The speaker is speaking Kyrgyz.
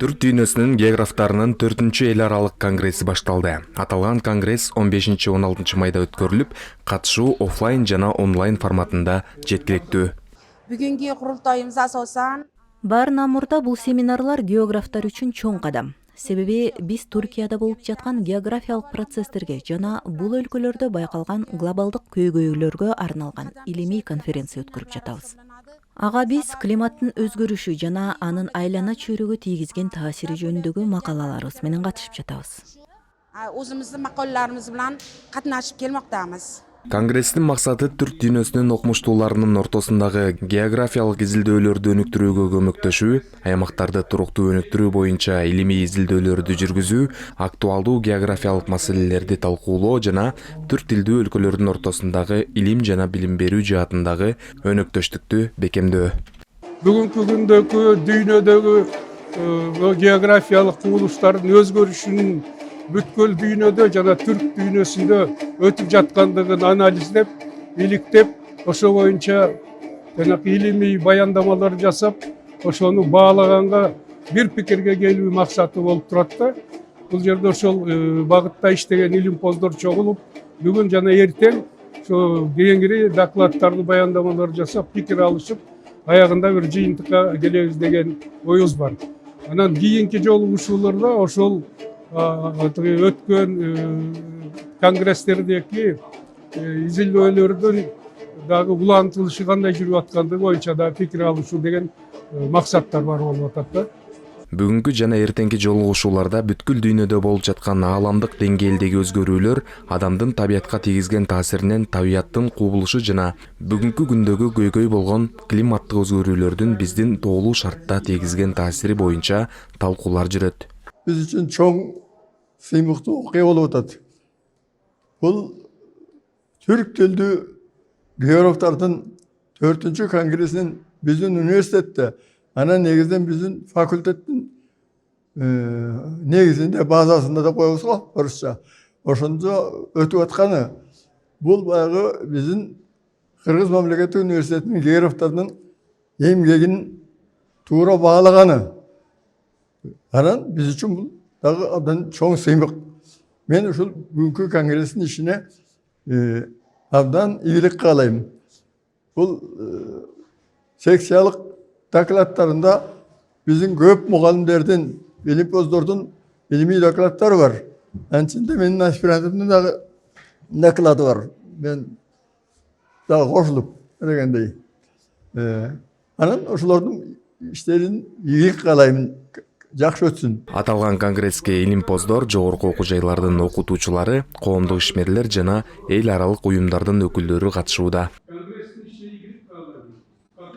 Түрк дүйнөсүнүн географтарынын 4-чү эл аралык конгресси башталды. Аталган конгресс 15-16 майда өткөрүлүп, катышуу офлайн жана онлайн форматында жеткиликтүү. Бүгүнкү курултайыбыз асосан Бар намурда бул семинарлар географтар үчүн чоң кадам. Себеби биз Туркияда болуп жаткан географиялык процесстерге жана бул өлкөлөрдө байкалган глобалдык көйгөйлөргө арналган илимий конференция өткөрүп жатабыз. Ага биз климаттын өзгөрүшү жана анын айлана чөйрөгө тийгизген таасири жөнүндөгү макалаларыбыз менен катышып жатабыз. өзүбүздүн макалаларыбыз менен катнашып келмоктабыз. Конгресстин максаты түрк дүйнөсүнүн окумуштууларынын ортосундагы географиялык изилдөөлөрдү өнүктүрүүгө көмөктөшүү, аймактарды туруктуу өнүктүрүү боюнча илимий изилдөөлөрдү жүргүзүү, актуалдуу географиялык маселелерди талкуулоо жана түрк тилдүү өлкөлөрдүн ортосундагы илим жана билим берүү жаатындагы өнөктөштүктү бекемдөө. Бүгүнкү күндөгү дүйнөдөгү географиялык кубулуштардын өзгөрүшүнүн бүткүл дүйнөдө жана түрк дүйнөсүндө өтүп жаткандыгын анализдеп, иликтеп, ошо боюнча илимий баяндамалар жасап, ошону баалаганга бир пикирге келүү максаты болуп турат да. Бул жерде ошол багытта иштеген илимпоздор чогулуп, бүгүн жана эртең ошо кеңири докладдарды, баяндамаларды жасап, пикир алышып, аягында бир жыйынтыкка келебиз деген оюбуз бар. Анан кийинки жолугушууларда ошол өткөн конгресстердеги изилдөөлөрдүн дагы улантылышы кандай жүрүп аткандыгы боюнча да пикир алышуу деген максаттар бар болуп атат да. Бүгүнкү жана эртеңки жолугушууларда бүткүл дүйнөдө болуп жаткан ааламдык деңгээлдеги өзгөрүүлөр, адамдын табиятка тийгизген таасиринен табияттын кубулушу жана бүгүнкү күндөгү көйгөй болгон климаттык өзгөрүүлөрдүн биздин тоолуу шартта тийгизген таасири боюнча талкуулар жүрөт. Биз үчүн чоң сыймыктуу окуя болуп атат. Бул түрк тилдүү географтардын 4-чү конгрессинин биздин университетте, анан негизинен биздин факультеттин негизинде базасында да коебуз го, орусча. Ошондо өтүп атканы бул баягы биздин Кыргыз мамлекеттик университетинин географтардын эмгегин туура баалаганы. Анан биз үчүн бул дагы абдан чоң сыймык. Мен ушул бүгүнкү конгресстин ишине абдан ийгилик каалайм. Бул секциялык докладдарында биздин көп мугалимдердин, илимпоздордун илимий докладдары бар. Анчында менин аспирантымдын дагы доклады бар. Мен дагы кошулуп дегендей. Анан ошолордун иштерин ийгилик каалайм. Жакшы өтсүн. Аталган конгресске илимпоздор, жогорку окуу жайлардын окутуучулары, коомдук ишмерлер жана эл аралык уюмдардын өкүлдөрү катышууда.